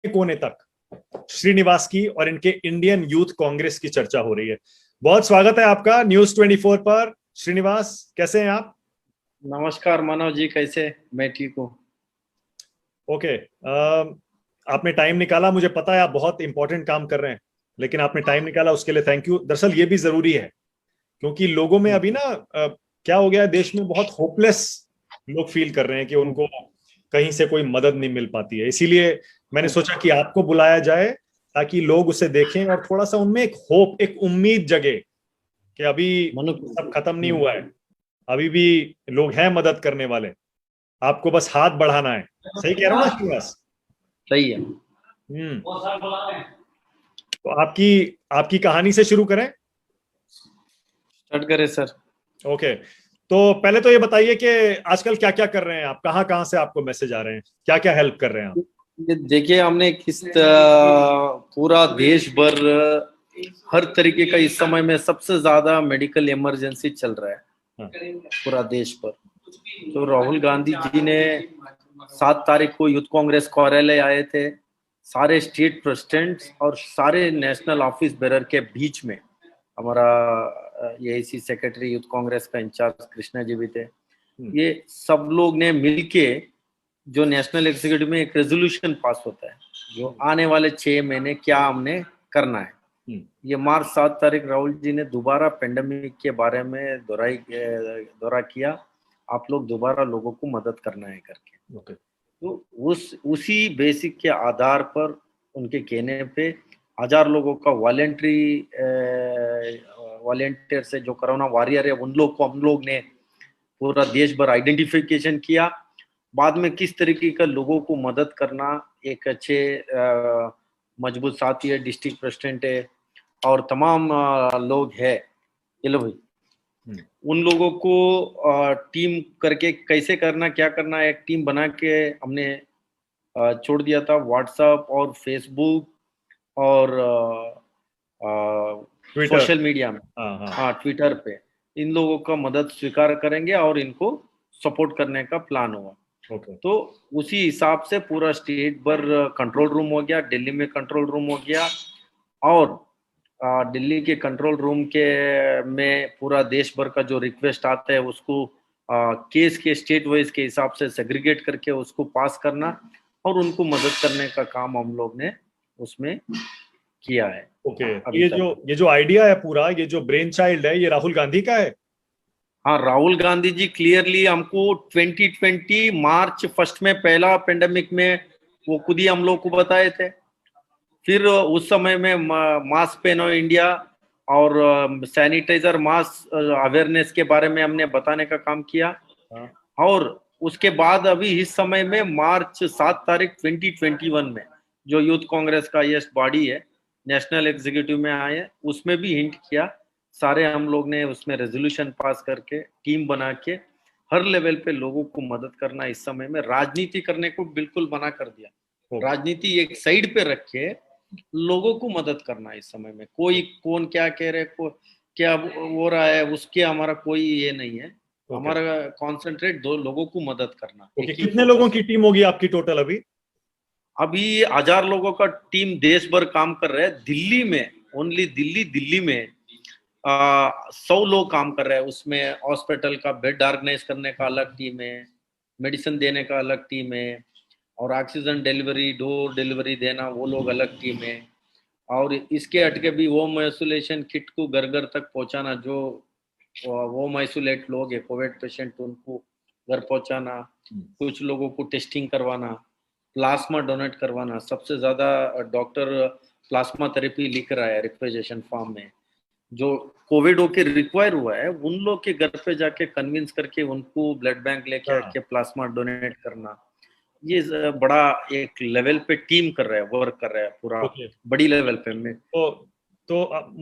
कोने तक श्रीनिवास की और इनके इंडियन यूथ कांग्रेस की चर्चा हो रही है। बहुत स्वागत है आपका न्यूज 24 पर। श्रीनिवास, कैसे हैं आप? नमस्कार मनोज जी, कैसे? मैं ठीक हूँ। ओके। आपने टाइम निकाला, मुझे पता है आप बहुत इंपॉर्टेंट काम कर रहे हैं, लेकिन आपने टाइम निकाला उसके लिए थैंक यू। दरअसल ये भी जरूरी है क्योंकि लोगों में अभी ना क्या हो गया है, देश में बहुत होपलेस लोग फील कर रहे हैं कि उनको कहीं से कोई मदद नहीं मिल पाती है। इसीलिए मैंने सोचा कि आपको बुलाया जाए ताकि लोग उसे देखें और थोड़ा सा उनमें एक होप, एक उम्मीद जगे कि अभी मनु सब खत्म नहीं हुआ है, अभी भी लोग हैं मदद करने वाले, आपको बस हाथ बढ़ाना है। सही कह रहा हूँ ना श्रीनिवास? सही है। हम्म। तो आपकी आपकी कहानी से शुरू करें। स्टार्ट करें सर। ओके। तो पहले तो ये बताइए कि आजकल क्या क्या कर रहे हैं आप, कहाँ कहाँ से आपको मैसेज आ रहे हैं, क्या क्या हेल्प कर रहे हैं आप? ये देखिए, हमने पूरा देश भर हर तरीके का इस समय में सबसे ज्यादा मेडिकल इमरजेंसी चल रहा है। हाँ। पूरा देश पर। तो राहुल गांधी जी ने 7 तारीख को यूथ कांग्रेस कार्यालय आए थे। सारे स्टेट प्रेसिडेंट्स और सारे नेशनल ऑफिस बेरर के बीच में हमारा एआईसी सेक्रेटरी यूथ कांग्रेस का इंचार्ज कृष्णा जी भी थे। ये सब लोग ने मिलके जो नेशनल एग्जीक्यूटिव में एक रेजोल्यूशन पास होता है, जो आने वाले 6 महीने क्या हमने करना है। ये मार्च 7 तारीख राहुल जी ने दोबारा पेंडेमिक के बारे में दौरा किया। आप लोग दोबारा लोगों को मदद करना है करके। तो उसी बेसिक के आधार पर उनके कहने पे 1000 लोगों का वॉलेंटियर से जो कोरोना वॉरियर है उन लोग को हम लोग ने पूरा देश भर आइडेंटिफिकेशन किया। बाद में किस तरीके का लोगों को मदद करना, एक अच्छे मजबूत साथी है, डिस्ट्रिक्ट प्रेसिडेंट है और तमाम लोग है, ये लो भाई, उन लोगों को टीम करके कैसे करना, क्या करना, एक टीम बना के हमने छोड़ दिया था। व्हाट्सएप और फेसबुक और सोशल मीडिया में, हाँ ट्विटर पे इन लोगों का मदद स्वीकार करेंगे और इनको सपोर्ट करने का प्लान हुआ। तो उसी हिसाब से पूरा स्टेट भर कंट्रोल रूम हो गया, दिल्ली में कंट्रोल रूम हो गया और दिल्ली के कंट्रोल रूम के में पूरा देश भर का जो रिक्वेस्ट आता है उसको केस के स्टेट वाइज के हिसाब से सेग्रीगेट करके उसको पास करना और उनको मदद करने का काम हम लोग ने उसमें किया है। ओके। ये जो आइडिया है पूरा, ये जो ब्रेन चाइल्ड है, ये राहुल गांधी का है? हाँ, राहुल गांधी जी क्लियरली हमको 2020 मार्च 1 में पहला पेंडेमिक में वो खुद ही हम लोग को बताए थे। फिर उस समय में मास्क पहनो इंडिया और सैनिटाइजर मास्क अवेयरनेस के बारे में हमने बताने का काम किया। और उसके बाद अभी इस समय में मार्च 7 तारीख 2021 में जो यूथ कांग्रेस का ये बॉडी है, नेशनल एग्जीक्यूटिव में आए, उसमें भी हिंट किया। सारे हम लोग ने उसमें रेजोल्यूशन पास करके टीम बना के हर लेवल पे लोगों को मदद करना, इस समय में राजनीति करने को बिल्कुल मना कर दिया। राजनीति एक साइड पे रख के लोगों को मदद करना इस समय में। कोई कौन क्या कह रहे, को क्या हो रहा है, उसके हमारा कोई ये नहीं है। हमारा कॉन्सेंट्रेट दो लोगों को मदद करना। कितने लोगों की टीम होगी आपकी टोटल अभी? अभी 1000 लोगों का टीम देश भर काम कर रहे हैं। दिल्ली में ओनली दिल्ली में 100 लोग काम कर रहे हैं। उसमें हॉस्पिटल का बेड ऑर्गेनाइज करने का अलग टीम है, मेडिसिन देने का अलग टीम है और ऑक्सीजन डिलीवरी, डोर डिलीवरी देना वो लोग अलग टीम है। और इसके हटके भी होम आइसोलेशन किट को घर घर तक पहुंचाना, जो होम आइसोलेट लोग है कोविड पेशेंट उनको घर पहुंचाना, कुछ लोगों को टेस्टिंग करवाना, प्लाज्मा डोनेट करवाना। सबसे ज्यादा डॉक्टर प्लाज्मा थेरेपी लिख रहा है रिक्वेजेशन फॉर्म में। जो कोविड होके रिक्वायर हुआ है उन लोग के घर पे जाके कन्विंस करके उनको ब्लड बैंक लेके आके प्लाज्मा डोनेट करना। ये बड़ा एक लेवल पे टीम कर रहा है, वर्क कर रहा है पूरा बड़ी लेवल पे में।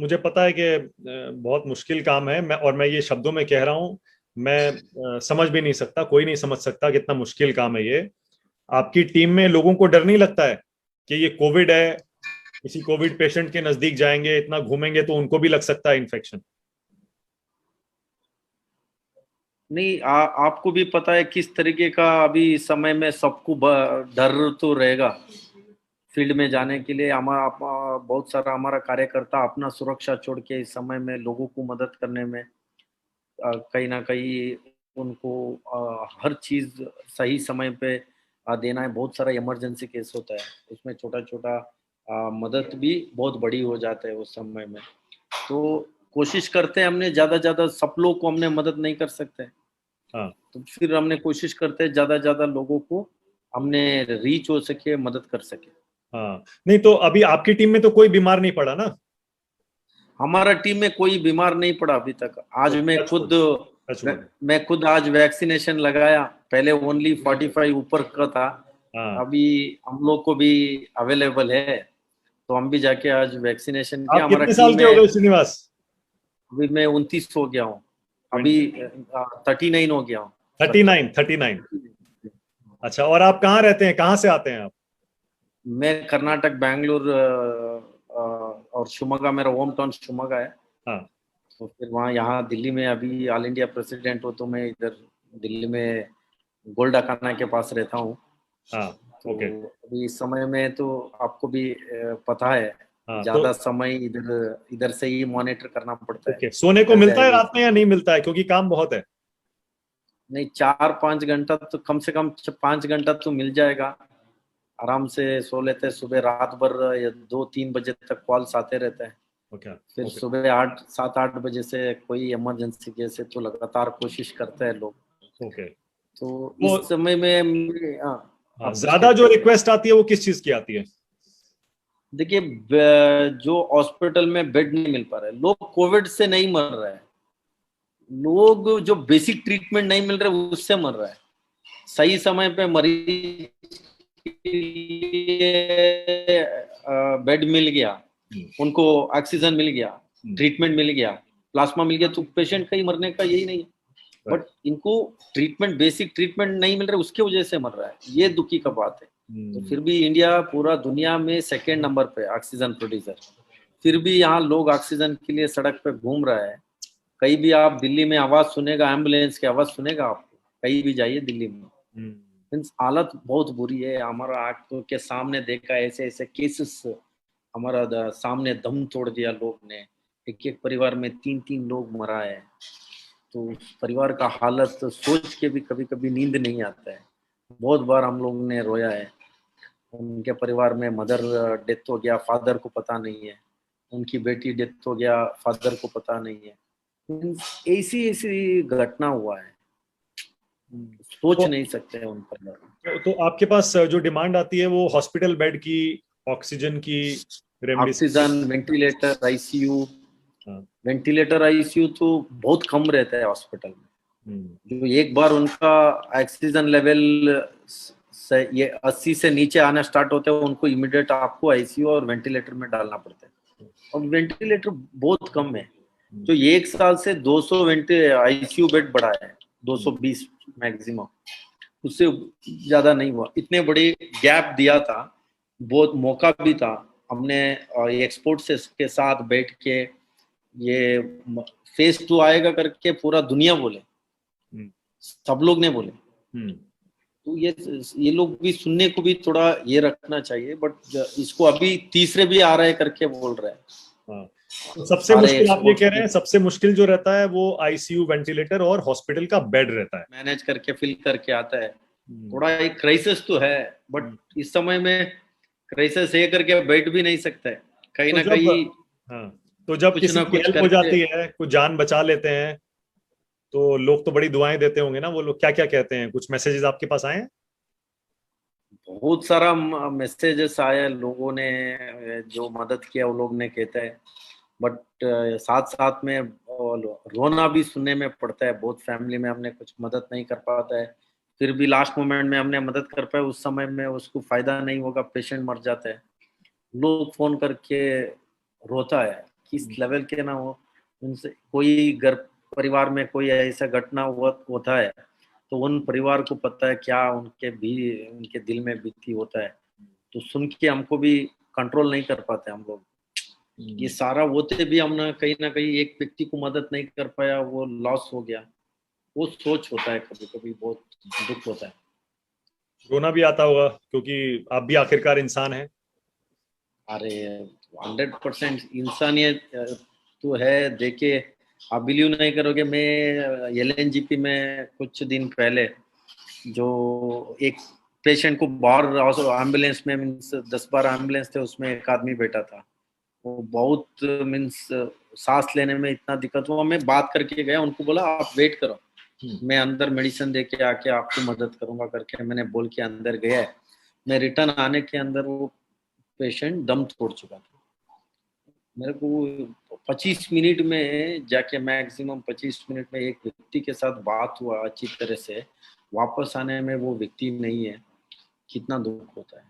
मुझे पता है कि बहुत मुश्किल काम है, मैं ये शब्दों में कह रहा हूं, मैं समझ भी नहीं सकता, कोई नहीं समझ सकता कितना मुश्किल काम है ये। आपकी टीम में लोगों को डर नहीं लगता है कि ये कोविड है, किसी कोविड पेशेंट के नजदीक जाएंगे, इतना घूमेंगे तो उनको भी लग सकता है इन्फेक्शन? नहीं, आपको भी पता है किस तरीके का अभी समय में सबको डर तो रहेगा। फील्ड में जाने के लिए हमारा बहुत सारा हमारा कार्यकर्ता अपना सुरक्षा छोड़ के इस समय में लोगों को मदद करने में कहीं ना कहीं उनको हर चीज सही समय पे देना है। बहुत सारा इमरजेंसी केस होता है, उसमें छोटा छोटा मदद भी बहुत बड़ी हो जाता है उस समय में। तो कोशिश करते हैं, हमने ज्यादा ज्यादा सब लोग को हमने मदद नहीं कर सकते, हाँ तो फिर हमने कोशिश करते हैं ज्यादा ज्यादा लोगों को हमने रीच हो सके, मदद कर सके। हाँ। नहीं तो अभी आपकी टीम में तो कोई बीमार नहीं पड़ा ना? हमारा टीम में कोई बीमार नहीं पड़ा अभी तक। आज टच वुड, टच वुड। मैं खुद आज वैक्सीनेशन लगाया। पहले ओनली 45 ऊपर का था, हाँ। अभी हम लोग को भी अवेलेबल है, तो हम भी जाके आज वैक्सीनेशन किया। आप हमारा कितने साल टीम के हो में गए श्रीनिवास? अभी मैं 29 हो गया हूँ, अभी 39 हो गया हूँ। 39, 39। अच्छा, और आप कहाँ रहते हैं, कहाँ से आते हैं आप? मैं कर्नाटक, बैंगलोर और शिवमोगा, मेरा होम टाउन शिवमोगा है। हाँ तो फिर वहाँ यहाँ दिल्ली में अभी ऑल इंडिया प्रेसिडेंट हो, तो मैं इधर दिल्ली में गोल्ड अखाना के पास रहता हूँ। हाँ। तो ओके। अभी इस समय में तो आपको भी पता है, हाँ तो ज्यादा समय इधर इधर से ही मॉनिटर करना पड़ता है। ओके, सोने को इधर से मिलता है हाईवे रात में या नहीं मिलता है, क्योंकि काम बहुत है? नहीं, 4-5 घंटा तो कम से कम 5 घंटा तो मिल जाएगा। आराम से सो लेते हैं, सुबह रात भर या 2-3 बजे तक कॉल्स आते रहते हैं। ओके। फिर ओके। सुबह 8-7-8 बजे से कोई इमरजेंसी केस है तो लगातार कोशिश करते हैं लोग। ओके। तो तो इस समय में हाँ, हाँ, आप कुछ ज्यादा कहते जो हैं। रिक्वेस्ट आती है वो किस चीज की आती है? देखिए, जो हॉस्पिटल में बेड नहीं मिल पा रहे, लोग कोविड से नहीं मर रहे हैं, लोग जो बेसिक ट्रीटमेंट नहीं मिल रहे उससे मर रहा है। सही समय पे मरीज के लिए बेड मिल गया, उनको ऑक्सीजन मिल गया, ट्रीटमेंट मिल गया, प्लाज्मा मिल गया, तो पेशेंट कहीं मरने का यही नहीं है। बट इनको ट्रीटमेंट, बेसिक ट्रीटमेंट नहीं मिल रहा है, उसके वजह से मर रहा है, ये दुखी का बात है। तो फिर भी इंडिया पूरा दुनिया में सेकेंड नंबर पे ऑक्सीजन प्रोड्यूसर, फिर भी यहाँ लोग ऑक्सीजन के लिए सड़क पे घूम रहा है। कहीं भी आप दिल्ली में आवाज सुनेगा, एम्बुलेंस की आवाज सुनेगा आपको, कहीं भी जाइए दिल्ली में। मीन्स हालत बहुत बुरी है। हमारा आंखों के सामने देखा ऐसे ऐसे केसेस, हमारा सामने दम तोड़ दिया लोग ने। एक एक परिवार में 3-3 लोग मरा है। तो उस परिवार का हालत सोच के भी कभी कभी नींद नहीं आता है। बहुत बार हम लोग ने रोया है। उनके परिवार में मदर डेथ हो गया, फादर को पता नहीं है। उनकी बेटी डेथ हो गया, फादर को पता नहीं है। Means ऐसी ऐसी घटना हुआ है, सोच तो, नहीं सकते उन पर। तो आपके पास जो डिमांड आती है वो हॉस्पिटल बेड की, ऑक्सीजन की, रेमडेसिविर? Oxygen, ventilator, ICU. हाँ। वेंटिलेटर, आईसीयू तो बहुत कम रहता है हॉस्पिटल में। जो एक बार उनका ऑक्सीजन लेवल से ये 80 से नीचे आना स्टार्ट होता है, उनको इमीडिएट आपको आईसीयू और वेंटिलेटर में डालना पड़ता है। और वेंटिलेटर बहुत कम है। जो 1 साल से 200 आईसीयू बेड बढ़ा है, 220 मैक्सिमम, उससे ज्यादा नहीं हुआ। इतने बड़े गैप दिया था, बहुत मौका भी था। हमने एक्सपोर्ट से के साथ बैठ के ये फेज 2 आएगा करके पूरा दुनिया बोले, सब लोग ने बोले। तो ये लोग भी सुनने को भी थोड़ा ये रखना चाहिए। बट इसको अभी तीसरे भी आ रहे हैं करके बोल रहे हैं। हाँ। तो सबसे सारे मुश्किल आप ये एक्सपोर्ट्स कह रहे हैं, सबसे मुश्किल जो रहता है वो आईसीयू, वेंटिलेटर और हॉस्पिटल का बेड रहता है। मैनेज करके फिल करके आता है। थोड़ा एक क्राइसिस तो है, बट इस समय में क्राइसिस ये करके बैठ भी नहीं सकता है, कहीं तो ना जब कहीं हाँ, तो जब कुछ किसी ना की कुछ हेल्प हो करके। जाती है, कुछ जान बचा लेते हैं, तो लोग तो बड़ी दुआएं देते होंगे ना। वो लोग क्या क्या कहते हैं? कुछ मैसेजेस आपके पास आए हैं? बहुत सारा मैसेजेस आए, लोगों ने जो मदद किया वो लोग ने कहते हैं। बट साथ साथ में रोना भी सुनने में पड़ता है। बहुत फैमिली में हमने कुछ मदद नहीं कर पाता है, फिर भी लास्ट मोमेंट में हमने मदद कर पाए, उस समय में उसको फायदा नहीं होगा, पेशेंट मर जाता है। लोग फोन करके रोता है, किस लेवल के ना हो। उनसे कोई घर परिवार में कोई ऐसा घटना होता है, तो उन परिवार को पता है क्या उनके दिल में बीती होता है। तो सुन के हमको भी कंट्रोल नहीं कर पाते हम लोग। ये सारा होते भी हम ना कहीं एक व्यक्ति को मदद नहीं कर पाया, वो लॉस हो गया। वो सोच होता है, कभी कभी बहुत दुख होता है। रोना भी आता होगा, क्योंकि आप भी आखिरकार इंसान हैं। अरे 100% इंसानियत तो है। देखिए, आप बिलीव नहीं करोगे, मैं एलएनजीपी में कुछ दिन पहले जो एक पेशेंट को बाहर एम्बुलेंस में, मीन्स 10-12 एम्बुलेंस थे, उसमें एक आदमी बैठा था। वो बहुत मीन्स सांस लेने में इतना दिक्कत हुआ। मैं बात करके गया, उनको बोला आप वेट करो, मैं अंदर मेडिसिन दे के आके आपकी मदद करूंगा करके मैंने बोल के अंदर गया। मैं रिटर्न आने के अंदर वो पेशेंट दम तोड़ चुका था। मेरे को 25 मिनट में जाके, मैक्सिमम 25 मिनट में एक व्यक्ति के साथ बात हुआ अच्छी तरह से, वापस आने में वो व्यक्ति नहीं है, कितना दुख होता है।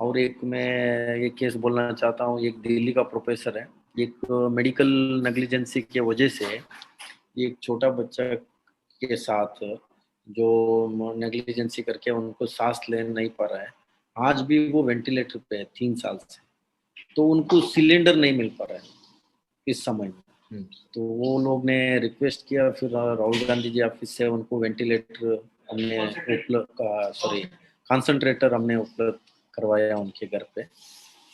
और एक मैं एक केस बोलना चाहता हूँ। एक दिल्ली का प्रोफेसर है, एक मेडिकल नेग्लिजेंसी की वजह से एक छोटा बच्चा के साथ जो नेग्लिजेंसी करके उनको सांस ले नहीं पा रहा है, आज भी वो वेंटिलेटर पे है 3 साल से। तो उनको सिलेंडर नहीं मिल पा रहा है इस समय में। तो वो लोग ने रिक्वेस्ट किया, फिर राहुल गांधी जी ऑफिस से उनको वेंटिलेटर हमने उपलब्ध, सॉरी, कंसंट्रेटर हमने उपलब्ध करवाया उनके घर पे।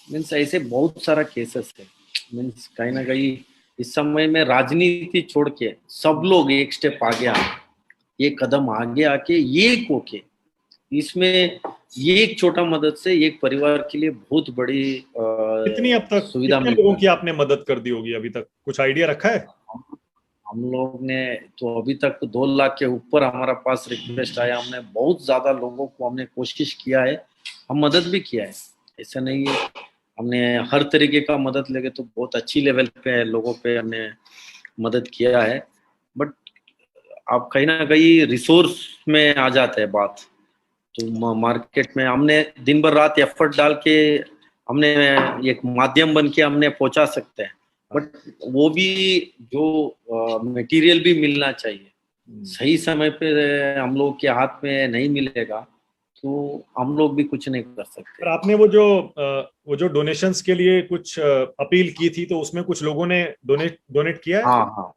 मीन्स ऐसे बहुत सारा केसेस है। मीन्स कहीं ना कहीं इस समय में राजनीति छोड़ के सब लोग एक स्टेप आगे आए, एक कदम आगे आके एक होके इसमें ये एक छोटा मदद से एक परिवार के लिए बहुत बड़ी कितनी अब तक सुविधा कितने मिल लोगों रहा की है। आपने मदद कर दी होगी अभी तक, कुछ आइडिया रखा है? हम लोग ने तो अभी तक 2 लाख के ऊपर हमारा पास रिक्वेस्ट आया। हमने बहुत ज्यादा लोगों को हमने कोशिश किया है, हम मदद भी किया है, ऐसा नहीं है। हमने हर तरीके का मदद लेके तो बहुत अच्छी लेवल पे लोगों पे हमने मदद किया है। बट आप कहीं ना कहीं रिसोर्स में आ जाते हैं बात। तो मार्केट में हमने दिन भर रात एफर्ट डाल के हमने एक माध्यम बन के हमने पहुंचा सकते हैं। बट वो भी जो मटेरियल भी मिलना चाहिए सही समय पे, हम लोग के हाथ में नहीं मिलेगा तो हम लोग भी कुछ नहीं कर सकते। पर आपने वो जो डोनेशंस के लिए कुछ अपील की थी, तो उसमें कुछ लोगों ने डोनेट डोनेट किया है? हाँ हाँ,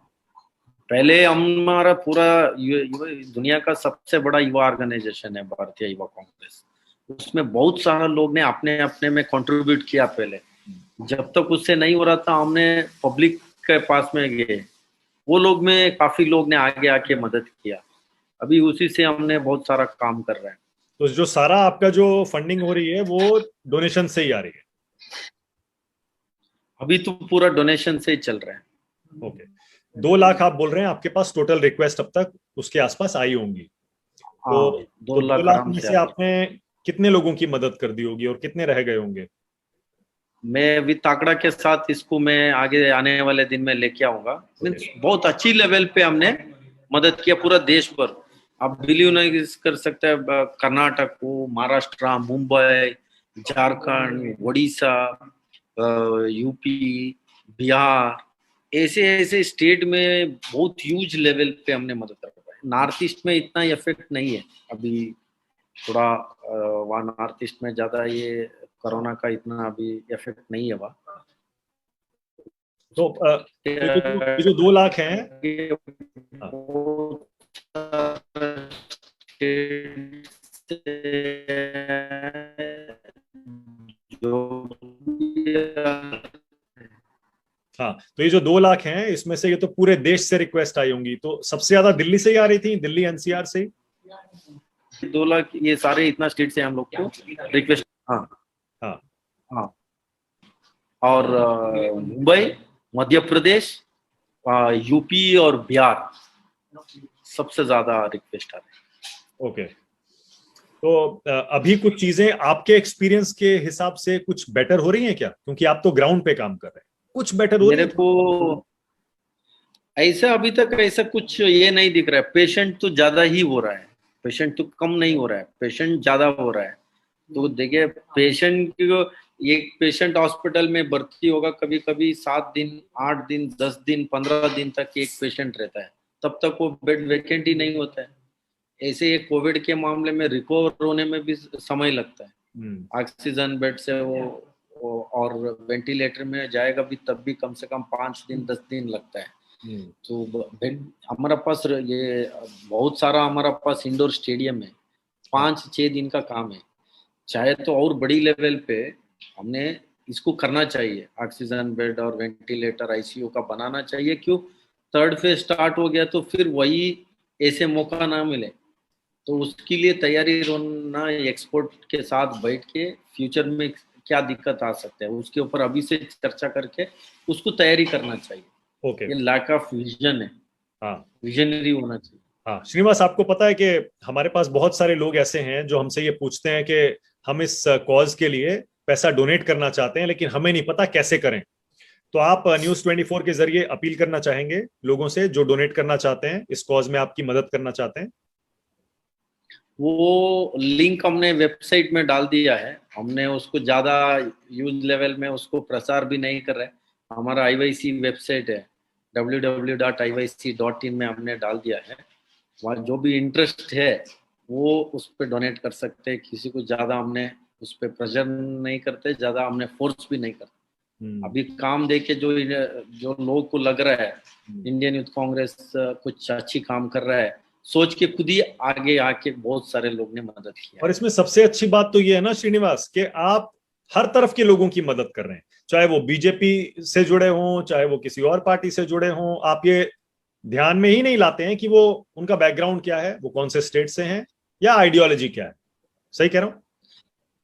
पहले हमारा पूरा दुनिया का सबसे बड़ा युवा ऑर्गेनाइजेशन है भारतीय युवा कांग्रेस। उसमें बहुत सारा लोग ने अपने अपने में कंट्रीब्यूट किया। पहले जब तक उससे नहीं हो रहा था, हमने पब्लिक के पास में गए, वो लोग में काफी लोग ने आगे आके मदद किया। अभी उसी से हमने बहुत सारा काम कर रहे हैं। तो जो सारा आपका जो फंडिंग हो रही है वो डोनेशन से ही आ रही है? अभी तो पूरा डोनेशन से ही चल रहा है। ओके। 2 लाख आप बोल रहे हैं आपके पास टोटल रिक्वेस्ट अब तक उसके आसपास आई होंगी। तो हाँ, दो तो दो लाख लाख आराम में से से आते हैं। आपने कितने लोगों की मदद कर दी होगी और कितने रह गए होंगे? मैं अभी ताकड़ा के साथ इसको मैं आगे आने वाले दिन में लेके आऊंगा। मीन्स बहुत अच्छी लेवल पे हमने मदद किया पूरा देश भर। आप बिलीव नहीं कर सकते, कर्नाटक को, महाराष्ट्र, मुंबई, झारखंड, उड़ीसा, यूपी, बिहार, ऐसे ऐसे स्टेट में बहुत ह्यूज लेवल पे हमने मदद कर पाई। नॉर्थ ईस्ट में इतना इफेक्ट नहीं है अभी, थोड़ा वहाँ नॉर्थ ईस्ट में ज्यादा ये कोरोना का इतना अभी इफेक्ट नहीं है वहाँ। तो ये जो 2 लाख हैं, हाँ, जो हाँ, तो ये जो 2 लाख हैं इसमें से ये तो पूरे देश से रिक्वेस्ट आई होंगी, तो सबसे ज्यादा दिल्ली से ही आ रही थी, दिल्ली एनसीआर से ही? 2 लाख ये सारे इतना स्टेट से हम लोग को रिक्वेस्ट। हाँ हाँ। हाँ। और मुंबई, मध्य प्रदेश, यूपी और बिहार सबसे ज्यादा रिक्वेस्ट आ रही है। ओके। तो अभी कुछ चीजें आपके एक्सपीरियंस के हिसाब से कुछ बेटर हो रही हैं क्या, क्योंकि आप तो ग्राउंड पे काम कर रहे हैं, कुछ बेटर हो रही मेरे है? को ऐसा अभी तक ऐसा कुछ ये नहीं दिख रहा है। पेशेंट तो ज्यादा ही हो रहा है, पेशेंट तो कम नहीं हो रहा है, पेशेंट ज्यादा हो रहा है। तो देखिए, पेशेंट को, एक पेशेंट हॉस्पिटल में भर्ती होगा कभी कभी 7 दिन, 8 दिन, 10 दिन, 15 दिन तक एक पेशेंट रहता है, तब तक वो बेड वैकेंट ही नहीं होता है। ऐसे एक कोविड के मामले में रिकवर होने में भी समय लगता है। ऑक्सीजन बेड से वो और वेंटिलेटर में जाएगा भी तब भी कम से कम 5 दिन 10 दिन लगता है। तो बेड हमारा पास ये बहुत सारा हमारा पास इंडोर स्टेडियम है, 5-6 दिन का काम है। चाहे तो और बड़ी लेवल पे हमने इसको करना चाहिए, ऑक्सीजन बेड और वेंटिलेटर आईसीयू का बनाना चाहिए। क्यों, थर्ड फेज स्टार्ट हो गया तो फिर वही ऐसे मौका ना मिले, तो उसके लिए तैयारी होना, एक्सपोर्ट के साथ बैठ के फ्यूचर में क्या दिक्कत आ सकते हैं उसके ऊपर अभी से चर्चा करके उसको तैयारी करना चाहिए। ओके। ये लैक ऑफ विजन है, हाँ विजनरी होना चाहिए। हाँ श्रीनिवास, आपको पता है कि हमारे पास बहुत सारे लोग ऐसे हैं जो हमसे ये पूछते हैं कि हम इस कॉज के लिए पैसा डोनेट करना चाहते हैं लेकिन हमें नहीं पता कैसे करें। तो आप News24 के जरिए अपील करना चाहेंगे लोगों से जो डोनेट करना चाहते हैं, इस कॉज में आपकी मदद करना चाहते हैं? वो लिंक हमने वेबसाइट में डाल दिया है, हमने उसको ज्यादा यूज लेवल में उसको प्रसार भी नहीं कर रहे। हमारा IYC वेबसाइट है www.iyc.in में हमने डाल दिया है। वहाँ जो भी इंटरेस्ट है वो उस पर डोनेट कर सकते हैं। किसी को ज्यादा हमने उस पर प्रेशर नहीं करते, ज्यादा हमने फोर्स भी नहीं करते। अभी काम देके जो जो लोगों को लग रहा है इंडियन यूथ कांग्रेस कुछ अच्छी काम कर रहा है, सोच के खुद ही आगे आके बहुत सारे लोग ने मदद किया। और इसमें सबसे अच्छी बात तो ये है ना श्रीनिवास कि आप हर तरफ के लोगों की मदद कर रहे हैं, चाहे वो बीजेपी से जुड़े हों, चाहे वो किसी और पार्टी से जुड़े हों। आप ये ध्यान में ही नहीं लाते हैं कि वो उनका बैकग्राउंड क्या है, वो कौन से स्टेट से हैं या आइडियोलॉजी क्या है। सही कह रहा हूं?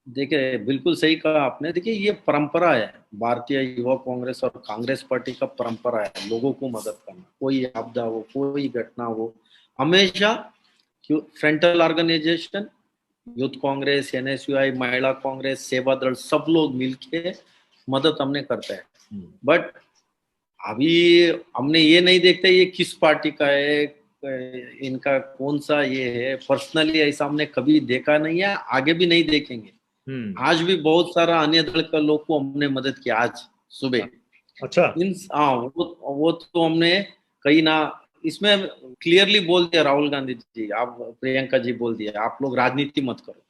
देखिए बिल्कुल सही कहा आपने। देखिए ये परंपरा है, भारतीय युवा कांग्रेस और कांग्रेस पार्टी का परंपरा है लोगों को मदद करना। कोई आपदा हो, कोई घटना हो, हमेशा frontal organisation, youth Congress, NSUI, Mahila Congress, सेवा दल, सब लोग मिलके मदद हमने करते हैं। बट अभी हमने ये नहीं देखते ये किस पार्टी का है, इनका कौन सा ये है, पर्सनली ऐसा हमने कभी देखा नहीं है, आगे भी नहीं देखेंगे। आज भी बहुत सारा अन्य दल का लोग को हमने मदद किया आज सुबह। अच्छा। हाँ, वो तो हमने कहीं ना, इसमें क्लियरली बोल दिया राहुल गांधी जी, आप प्रियंका जी बोल दिया, आप लोग राजनीति मत करो।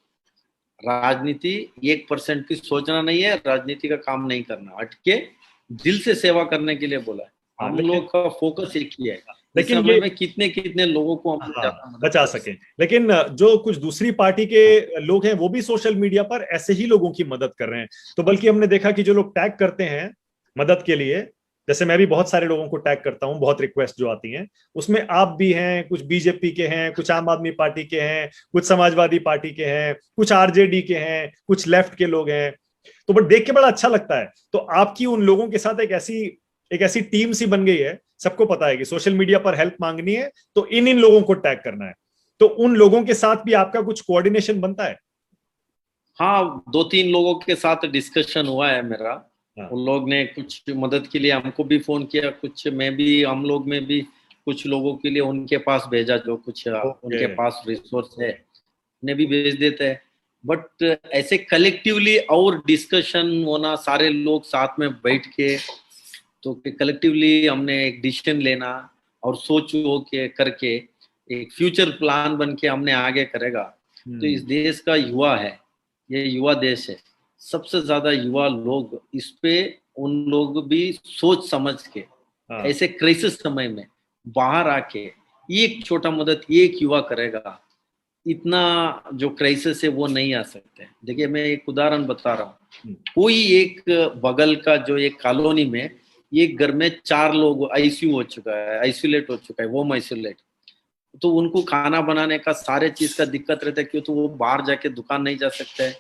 राजनीति 1% की सोचना नहीं है, राजनीति का काम नहीं करना, हटके दिल से सेवा करने के लिए बोला है। हम लोग का फोकस एक ही है, इस समय में कितने कितने लोगों को हम बचा सके। लेकिन जो कुछ दूसरी पार्टी के लोग हैं वो भी सोशल मीडिया पर ऐसे ही लोगों की मदद कर रहे हैं। तो बल्कि हमने देखा कि जो लोग टैग करते हैं मदद के लिए, जैसे मैं भी बहुत सारे लोगों को टैग करता हूं, बहुत रिक्वेस्ट जो आती हैं उसमें आप भी हैं, कुछ बीजेपी के हैं, कुछ आम आदमी पार्टी के हैं, कुछ समाजवादी पार्टी के हैं, कुछ RJD के हैं, कुछ लेफ्ट के लोग हैं। तो बट देख के बड़ा अच्छा लगता है। तो आपकी उन लोगों के साथ एक ऐसी टीम सी बन गई है। सबको पता है कि सोशल मीडिया पर हेल्प मांगनी है तो इन लोगों को टैग करना है। तो उन लोगों के साथ भी आपका कुछ कोऑर्डिनेशन बनता है? हाँ, 2-3 लोगों के साथ डिस्कशन हुआ है मेरा। उन लोग ने कुछ मदद के लिए हमको भी फोन किया, कुछ मैं भी, हम लोग में भी कुछ लोगों के लिए उनके पास भेजा, जो कुछ उनके पास रिसोर्स है उन्हें भी भेज देते हैं। बट ऐसे कलेक्टिवली और डिस्कशन होना, सारे लोग साथ में बैठ के, तो कलेक्टिवली हमने एक डिसीजन लेना और सोच हो के करके एक फ्यूचर प्लान बन के हमने आगे करेगा। तो इस देश का युवा है, ये युवा देश है, सबसे ज्यादा युवा लोग इस पे, उन लोग भी सोच समझ के ऐसे क्राइसिस समय में बाहर आके एक छोटा मदद एक युवा करेगा, इतना जो क्राइसिस है वो नहीं आ सकते। देखिए मैं एक उदाहरण बता रहा हूँ। कोई एक बगल का जो एक कॉलोनी में एक घर में 4 लोग ICU हो चुका है, आइसोलेट हो चुका है, होम आइसोलेट, तो उनको खाना बनाने का सारे चीज का दिक्कत रहता है। क्यों, तो वो बाहर जाके दुकान नहीं जा सकते,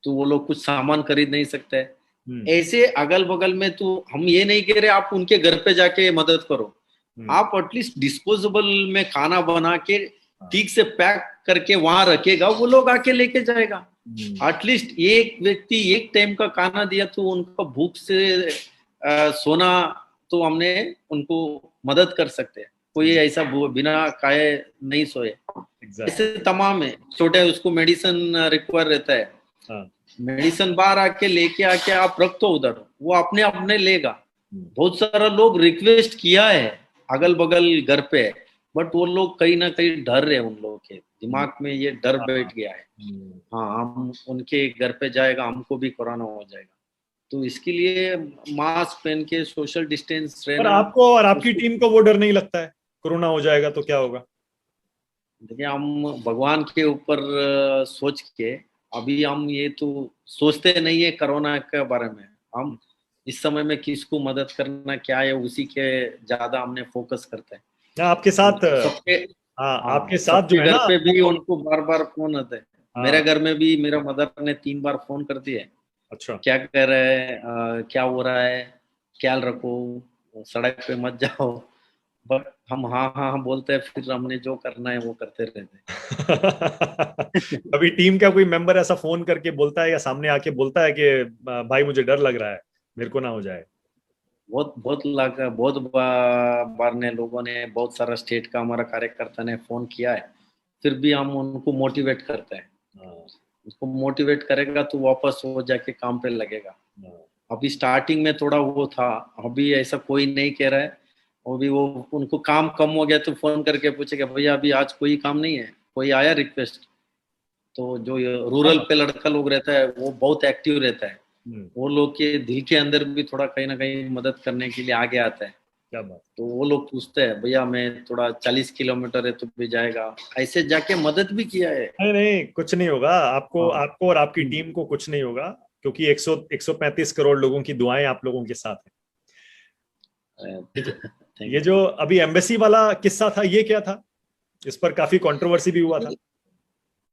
तो वो लोग कुछ सामान खरीद नहीं सकते। ऐसे अगल बगल में, तो हम ये नहीं कह रहे आप उनके घर पे जाके मदद करो, आप एटलीस्ट डिस्पोजेबल में खाना बना के ठीक से पैक करके वहां रखेगा, वो लोग आके लेके जाएगा। एटलीस्ट एक व्यक्ति एक टाइम का खाना दिया तो उनका भूख से सोना, तो हमने उनको मदद कर सकते हैं। कोई ऐसा बिना खाए नहीं सोए। ऐसे तमाम है, छोटे उसको मेडिसिन रिक्वायर रहता है, मेडिसिन बाहर आके लेके आके आप रख दो उधर, वो अपने अपने लेगा। बहुत सारा लोग रिक्वेस्ट किया है अगल बगल घर पे, बट वो लोग कहीं ना कहीं डर रहे, उन लोगों के दिमाग में ये डर बैठ गया है, हाँ हम उनके घर पे जाएगा हमको भी कोरोना हो जाएगा। तो इसके लिए मास्क पहन के सोशल डिस्टेंस रहना। पर आपको और आपकी टीम को वो डर नहीं लगता है कोरोना हो जाएगा तो क्या होगा? देखिए हम भगवान के ऊपर सोच के, अभी हम ये तो सोचते नहीं है कोरोना के बारे में, हम इस समय में किसको मदद करना क्या है उसी के ज्यादा हमने फोकस करते हैं। हाँ, आपके साथ। सबके हाँ, हाँ आपके साथ जो सबके है घर ना। पे भी उनको बार बार फोन आते हैं। मेरे हाँ। घर में भी मेरा मदर ने 3 बार फोन कर दिए, अच्छा। क्या कर रहे हैं, क्या हो रहा है, ख्याल रखो, सड़क पे मत जाओ। बट हम हाँ हाँ हाँ बोलते हैं, फिर हमने जो करना है वो करते रहते हैं। कभी टीम का कोई मेंबर ऐसा फोन करके बोलता है या सामने आके बोलता है कि भाई मुझे डर लग रहा है, मेरे को ना हो जाए"? बहुत बार ने लोगों ने, बहुत सारा स्टेट का हमारा कार्यकर्ता ने फोन किया है, फिर भी हम उनको मोटिवेट करते हैं। हाँ। उसको मोटिवेट करेगा तो वापस वो जाके काम पे लगेगा। हाँ। अभी स्टार्टिंग में थोड़ा वो था, अभी ऐसा कोई नहीं कह रहा है। अभी वो उनको काम कम हो गया तो फोन करके पूछेगा भैया अभी आज कोई काम नहीं है, कोई आया रिक्वेस्ट। तो जो रूरल हाँ। पे लड़का लोग रहता है वो बहुत एक्टिव रहता है, हम्म। वो लोग के दिल के अंदर भी थोड़ा कहीं ना कहीं मदद करने के लिए आगे आता है। क्या बात। तो वो लोग पूछते हैं भैया मैं थोड़ा 40 किलोमीटर है तो भी जाएगा, ऐसे जाके मदद भी किया है। नहीं नहीं, कुछ नहीं होगा आपको, हाँ। आपको और आपकी टीम को कुछ नहीं होगा, क्योंकि 135 करोड़ लोगों की दुआएं आप लोगों के साथ हैं। ये जो ये थैंक जो अभी एम्बेसी वाला किस्सा था, ये क्या था? इस पर काफी कंट्रोवर्सी भी हुआ था। यू।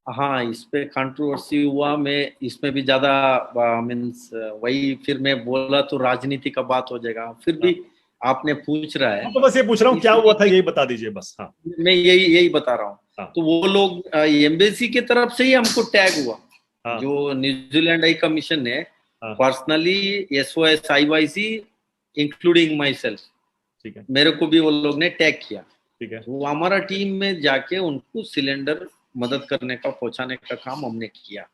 हाँ इस पे कंट्रोवर्सी हुआ, मैं इसमें भी ज्यादा मीन्स वही फिर मैं बोला तो राजनीति का बात हो जाएगा, फिर हाँ। भी आपने पूछ रहा है तो बस ये पूछ रहा हूँ क्या हुआ इसलिए था, यही बता दीजिए बस। हाँ। मैं यही यही बता रहा हूँ। हाँ। तो वो लोग एम्बेसी की तरफ से ही हमको टैग हुआ, हाँ। जो न्यूजीलैंड हाई कमीशन ने हाँ। Personally SOS IYC including my self, ठीक है। मेरे को भी वो लोग ने टैग किया। ठीक है। वो हमारा टीम में जाके उनको सिलेंडर मदद करने का, पहुंचाने का काम हमने किया।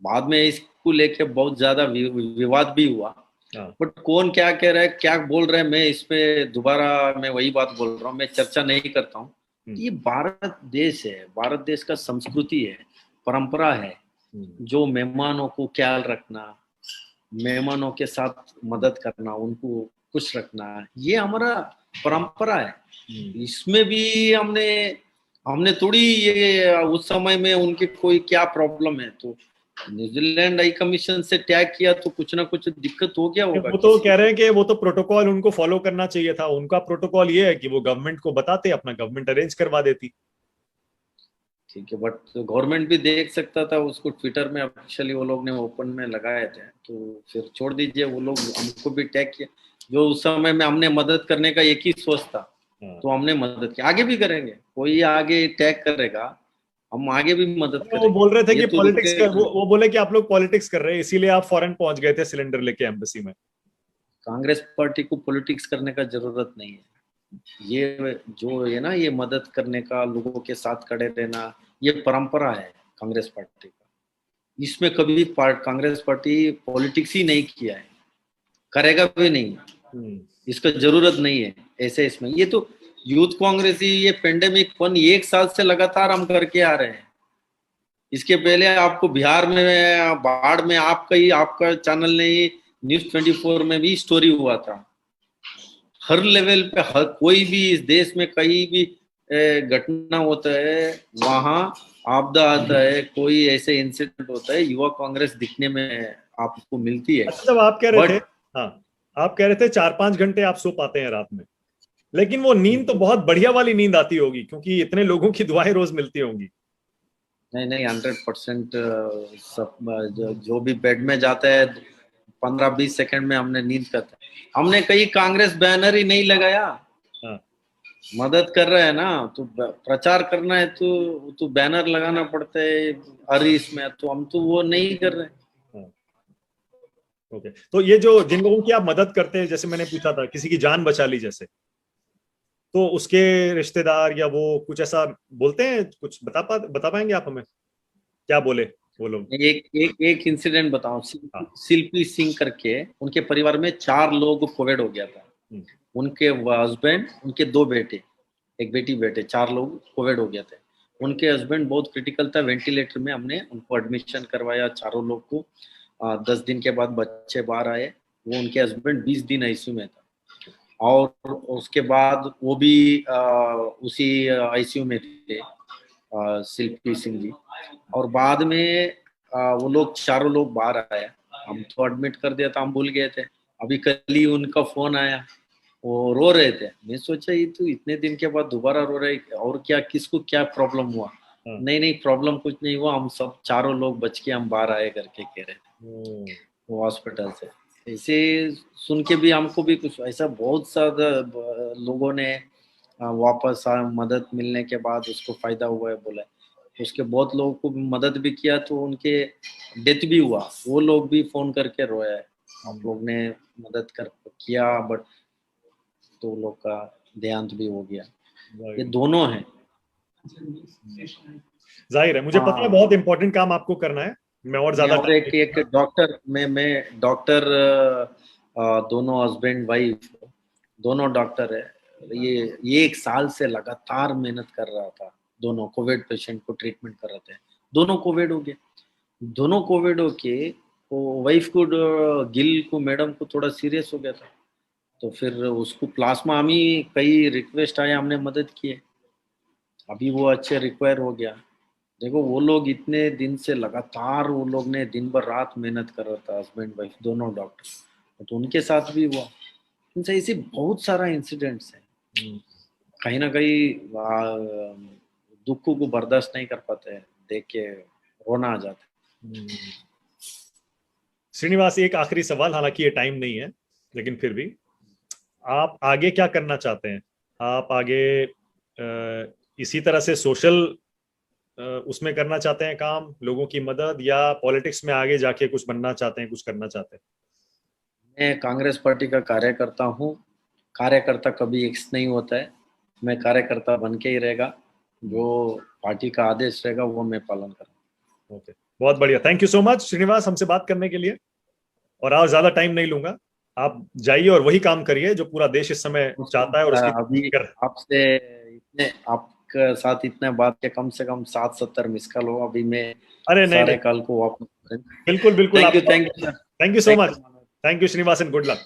बाद में इसको लेके बहुत ज्यादा विवाद भी हुआ। हाँ। बट कौन क्या कह रहा है क्या बोल रहा है, मैं इस पे दोबारा मैं वही बात बोल रहा हूँ, मैं चर्चा नहीं करता हूँ। हम्म। ये भारत देश है, भारत देश का संस्कृति है, परंपरा है, हम्म। जो मेहमानों को ख्याल रखना, मेहमानों के साथ मदद करना, उनको खुश रखना, ये हमारा परंपरा है। इसमें भी हमने हमने थोड़ी ये उस समय में उनके कोई क्या प्रॉब्लम है तो न्यूजीलैंड हाई कमीशन से टैग किया तो कुछ ना कुछ दिक्कत हो गया होगा वो तो किसी कह को। रहे हैं कि वो तो प्रोटोकॉल उनको फॉलो करना चाहिए था, उनका प्रोटोकॉल ये है कि वो गवर्नमेंट को बताते, अपना गवर्नमेंट अरेंज करवा देती। ठीक है, बट गवर्नमेंट भी देख सकता था उसको, ट्विटर में ऑफिशियली वो लोग ने ओपन में लगाए थे, तो फिर छोड़ दीजिए, वो लोग हमको भी टैग किया। जो उस समय में हमने मदद करने का एक ही सोच था, हाँ। तो हमने मदद की, आगे भी करेंगे, कोई आगे टैग करेगा हम आगे भी मदद वो बोल रहे थे करेंगे, ये कि तो पॉलिटिक्स कर, रुके। वो बोले कि आप लोग पॉलिटिक्स कर रहे हैं इसीलिए आप फॉरेन पहुंच गए थे सिलेंडर लेके एम्बेसी में। कांग्रेस पार्टी को पॉलिटिक्स करने का जरूरत नहीं है। ये जो है ना, ये मदद करने का, लोगों के साथ खड़े रहना, ये परंपरा है कांग्रेस पार्टी का। इसमें कभी कांग्रेस पार्टी पॉलिटिक्स ही नहीं किया है, करेगा भी नहीं, हम्म। इसका जरूरत नहीं है ऐसे। इसमें ये तो यूथ कांग्रेस ही, ये पेंडेमिक 1 साल से लगातार हम करके आ रहे हैं। इसके पहले आपको बिहार में बाढ़ में आपका चैनल ने ही, News 24 में भी स्टोरी हुआ था। हर लेवल पे, हर कोई भी इस देश में कहीं भी घटना होता है, वहां आपदा आता है, कोई ऐसे इंसिडेंट होता है, युवा कांग्रेस दिखने में आपको मिलती है। अच्छा, जब आप कह रहे थे, बट हाँ, आप कह रहे थे 4-5 घंटे आप सो पाते हैं रात में, लेकिन वो नींद तो बहुत बढ़िया वाली नींद आती होगी क्योंकि इतने लोगों की दुआएं रोज मिलती होंगी। नहीं नहीं, 100% सब जो भी बेड में जाता है 15-20 सेकंड में हमने नींद करता है। हमने कहीं कांग्रेस बैनर ही नहीं लगाया। हाँ। मदद कर रहा है ना, तो प्रचार करना है तो बैनर लगाना पड़ता है हर इसमें, तो हम तो वो नहीं कर रहे। हाँ। ओके, तो ये जो जिन लोगों की आप मदद करते हैं, जैसे मैंने पूछा था किसी की जान बचा ली जैसे, तो उसके रिश्तेदार या वो कुछ ऐसा बोलते हैं, कुछ बता पाएंगे आप हमें क्या बोले वो लोग? एक एक एक इंसिडेंट बताऊं, हाँ। शिल्पी सिंह करके, उनके परिवार में 4 लोग कोविड हो गया था। हम्म। उनके हस्बैंड, उनके 2 बेटे, एक बेटी बेटे, 4 लोग कोविड हो गया थे। उनके हस्बैंड बहुत क्रिटिकल था, वेंटिलेटर में, हमने उनको एडमिशन करवाया चारों लोग को। 10 दिन के बाद बच्चे बाहर आए। वो उनके हस्बैंड 20 दिन आईसीयू में था, और उसके बाद वो भी उसी आईसीयू में थे, शिल्पी सिंह जी। और बाद में वो लोग चारों लोग बाहर आए, हम तो एडमिट कर दिया था, हम भूल गए थे। अभी कल ही उनका फोन आया, वो रो रहे थे। मैं सोचा ये तो इतने दिन के बाद दोबारा रो रहे, और क्या, किसको क्या प्रॉब्लम हुआ? हाँ। नहीं नहीं, प्रॉब्लम कुछ नहीं हुआ, हम सब चारों लोग बच के हम बाहर आए करके कह रहे थे वो हॉस्पिटल से। ऐसे सुन के भी हमको भी कुछ ऐसा, बहुत सारा लोगों ने वापस मदद मिलने के बाद उसको फायदा हुआ है बोला है। उसके बहुत लोगों को मदद भी किया, तो उनके डेथ भी हुआ, वो लोग भी फोन करके रोया है, आप लोग ने मदद कर किया, बट तो लोग का देहांत भी हो गया। ये दोनों हैं। जाहिर है, मुझे पता है बहुत इंपॉर्टेंट काम आपको करना है। मैं और ज्यादा और एक डॉक्टर, मैं डॉक्टर, दोनों हस्बैंड वाइफ दोनों डॉक्टर है। ये 1 साल से लगातार मेहनत कर रहा था, दोनों कोविड पेशेंट को ट्रीटमेंट कर रहे थे। दोनों कोविड हो गए, दोनों कोविड हो के वो वाइफ को, गिल को, मैडम को थोड़ा सीरियस हो गया था, तो फिर उसको प्लाज्मा, हम ही कई रिक्वेस्ट आया, हमने मदद किए, अभी वो अच्छे रिक्वायर हो गया। देखो वो लोग इतने दिन से लगातार, वो लोग ने दिन भर रात मेहनत कर रहा था, हस्बैंड वाइफ दोनों डॉक्टर, तो उनके साथ भी हुआ। इनसे ऐसे बहुत सारा इंसिडेंट्स है, कहीं ना कहीं दुख को बर्दाश्त नहीं कर पाते हैं, देख के रोना आ जाता है। श्रीनिवास, एक आखिरी सवाल, हालांकि ये टाइम नहीं है, लेकिन फिर भी, आप आगे क्या करना चाहते हैं? आप आगे इसी तरह से सोशल उसमें करना चाहते हैं काम, लोगों की मदद, या पॉलिटिक्स में आगे जाके कुछ बनना चाहते हैं, कुछ करना चाहते हैं? मैं कांग्रेस पार्टी का कार्यकर्ता हूँ। कार्यकर्ता कभी एक्स नहीं होता है, मैं कार्यकर्ता बन के ही रहेगा, जो पार्टी का आदेश रहेगा वो मैं पालन करूँगा। ओके, बहुत बढ़िया। Thank you so much Srinivas, हमसे बात करने के लिए। और आज ज्यादा टाइम नहीं लूंगा, आप जाइए और वही काम करिए जो पूरा देश इस समय चाहता है और उसकी अभी कर। आपसे इतने, आपके साथ इतने बात के कम से कम 60-70 मिस कॉल हो, अभी मैं अरे नहीं सारे नहीं, कॉल को वापस। बिल्कुल बिल्कुल। Thank you sir. Thank you so much. Thank you Srinivas and good luck.